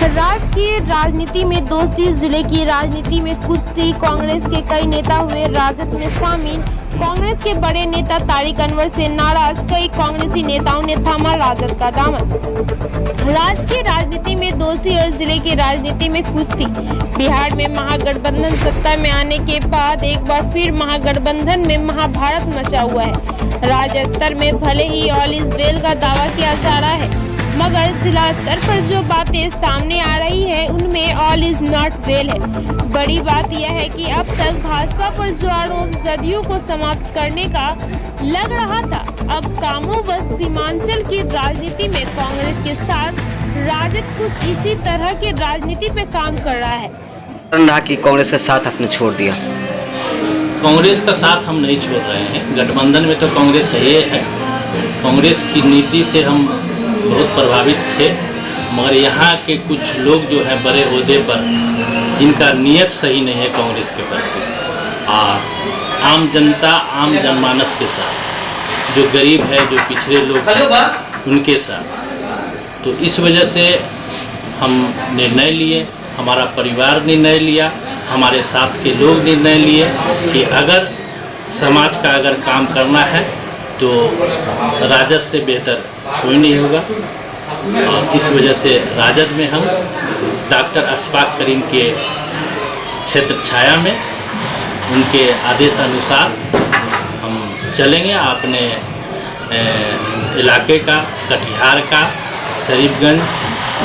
राजकीय राजनीति में दोस्ती, जिले की राजनीति में कुश्ती, कांग्रेस के कई नेता हुए राजद में शामिल। कांग्रेस के बड़े नेता तारिक अनवर से नाराज कई कांग्रेसी नेताओं ने थामा राजद का दामन। राजकीय राजनीति में दोस्ती और जिले की राजनीति में कुश्ती। बिहार में महागठबंधन सत्ता में आने के बाद एक बार फिर महागठबंधन में महाभारत मचा हुआ है। राज्य स्तर में भले ही ऑल इज वेल का दावा किया जा रहा है, मगर जिला स्तर पर जो बातें सामने आ रही है उनमें ऑल इज नॉट वेल है। बड़ी बात यह है कि अब तक भाजपा पर जो आरोप जदयू को समाप्त करने का लग रहा था, अब कामों व सीमांचल की राजनीति में कांग्रेस के साथ राजद कुछ इसी तरह की राजनीति पे काम कर रहा है। रहा कि कांग्रेस का साथ आपने छोड़ दिया। कांग्रेस का साथ हम नहीं छोड़ रहे हैं। गठबंधन में तो कांग्रेस है। कांग्रेस की नीति से हम बहुत प्रभावित थे, मगर यहाँ के कुछ लोग जो है बड़े ओहदे पर, इनका नियत सही नहीं है कांग्रेस के प्रति और आम जनता, आम जनमानस के साथ, जो गरीब है, जो पिछड़े लोग हैं, उनके साथ। तो इस वजह से हम निर्णय लिए, हमारा परिवार निर्णय लिया, हमारे साथ के लोग निर्णय लिए कि अगर समाज का अगर काम करना है तो राजद से बेहतर कोई नहीं होगा। और इस वजह से राजद में हम डॉक्टर अशफाक करीम के क्षेत्र छाया में उनके आदेशानुसार हम चलेंगे। अपने इलाके का, कटिहार का, शरीफगंज,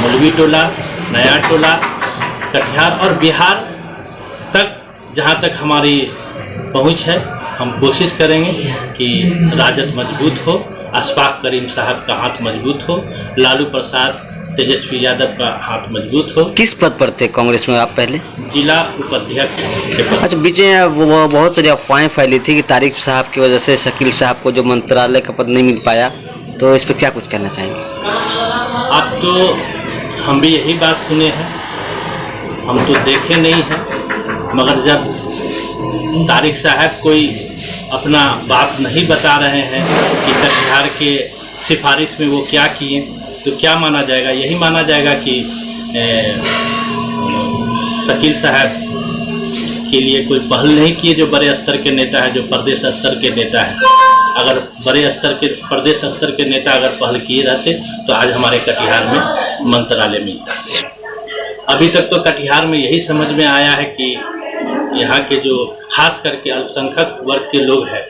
मौलवी टोला, नया टोला, कटिहार और बिहार तक जहाँ तक हमारी पहुँच है, हम कोशिश करेंगे कि राजद मजबूत हो, अशफाक करीम साहब का हाथ मजबूत हो, लालू प्रसाद, तेजस्वी यादव का हाथ मजबूत हो। किस पद पर थे कांग्रेस में आप पहले? जिला उपाध्यक्ष के पद। अच्छा, बीच में वो बहुत सारी अफवाहें फैली थी कि तारिक साहब की वजह से शकील साहब को जो मंत्रालय का पद नहीं मिल पाया, तो इस पर क्या कुछ कहना चाहेंगे? अब तो हम भी यही बात सुने हैं, हम तो देखे नहीं हैं, मगर जब तारिक साहब कोई अपना बात नहीं बता रहे हैं कि कटिहार के सिफारिश में वो क्या किए, तो क्या माना जाएगा? यही माना जाएगा कि शकील साहब के लिए कोई पहल नहीं किए, जो बड़े स्तर के नेता है, जो प्रदेश स्तर के नेता है। अगर बड़े स्तर के, प्रदेश स्तर के नेता अगर पहल किए रहते तो आज हमारे कटिहार में मंत्रालय मिलता। अभी तक तो कटिहार में यही समझ में आया है कि यहाँ के जो खास करके अल्पसंख्यक वर्ग के लोग हैं,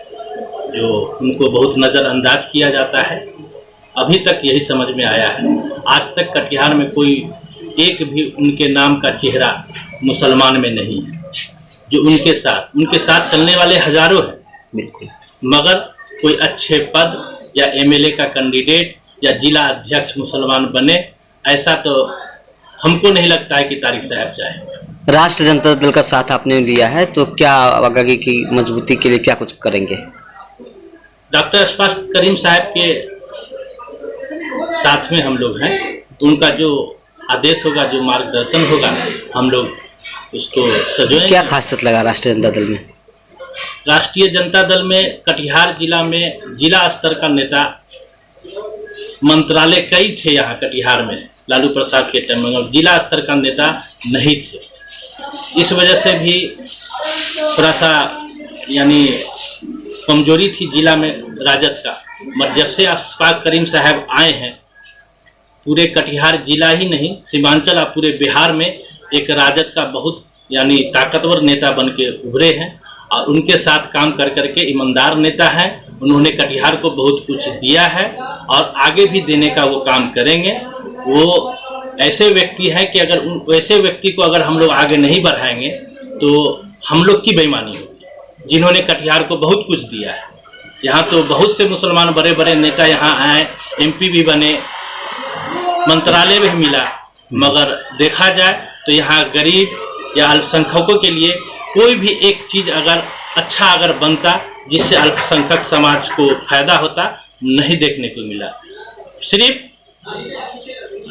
जो उनको बहुत नज़रअंदाज किया जाता है, अभी तक यही समझ में आया है। आज तक कटिहार में कोई एक भी उनके नाम का चेहरा मुसलमान में नहीं है, जो उनके साथ चलने वाले हजारों हैं, बिल्कुल, मगर कोई अच्छे पद या एमएलए का कैंडिडेट या जिला अध्यक्ष मुसलमान बने, ऐसा तो हमको नहीं लगता है कि तारिक साहब चाहे। राष्ट्रीय जनता दल का साथ आपने लिया है, तो क्या आगे की मजबूती के लिए क्या कुछ करेंगे? डॉक्टर अशफाक करीम साहब के साथ में हम लोग हैं, तो उनका जो आदेश होगा, जो मार्गदर्शन होगा, हम लोग उसको सजोएंगे। क्या खासियत लगा राष्ट्रीय जनता दल में? राष्ट्रीय जनता दल में कटिहार जिला में जिला स्तर का नेता, मंत्रालय कई थे यहाँ कटिहार में लालू प्रसाद के टाइम में, जिला स्तर का नेता नहीं थे। इस वजह से भी थोड़ा सा यानी कमजोरी थी जिला में राजद का। मगर जब से अशफाक करीम साहब आए हैं, पूरे कटिहार जिला ही नहीं, सीमांचल और पूरे बिहार में एक राजद का बहुत यानी ताकतवर नेता बन के उभरे हैं और उनके साथ काम कर करके ईमानदार नेता हैं। उन्होंने कटिहार को बहुत कुछ दिया है और आगे भी देने का वो काम करेंगे। वो ऐसे व्यक्ति हैं कि अगर वैसे व्यक्ति को अगर हम लोग आगे नहीं बढ़ाएंगे तो हम लोग की बेईमानी होगी, जिन्होंने कटिहार को बहुत कुछ दिया है। यहाँ तो बहुत से मुसलमान बड़े बड़े नेता यहाँ आए, एमपी भी बने, मंत्रालय भी मिला, मगर देखा जाए तो यहाँ गरीब या अल्पसंख्यकों के लिए कोई भी एक चीज़ अगर अच्छा अगर बनता जिससे अल्पसंख्यक समाज को फायदा होता, नहीं देखने को मिला। सिर्फ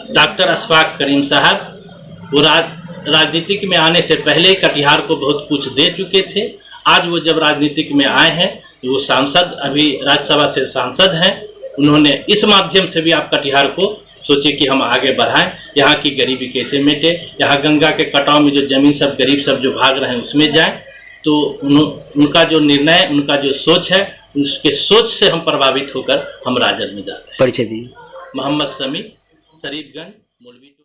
डॉक्टर अशफाक करीम साहब वो राजनीतिक में आने से पहले कटिहार को बहुत कुछ दे चुके थे। आज वो जब राजनीतिक में आए हैं, वो सांसद, अभी राज्यसभा से सांसद हैं, उन्होंने इस माध्यम से भी आप कटिहार को सोचे कि हम आगे बढ़ाएं, यहाँ की गरीबी कैसे मिटे, यहाँ गंगा के कटाव में जो जमीन सब गरीब सब जो भाग रहे हैं उसमें जाएं। तो उनका जो निर्णय, उनका जो सोच है, उसके सोच से हम प्रभावित होकर हम राजद में जाते हैं। परिचय दी। मोहम्मद समी, शरीफगंज, मौलवी।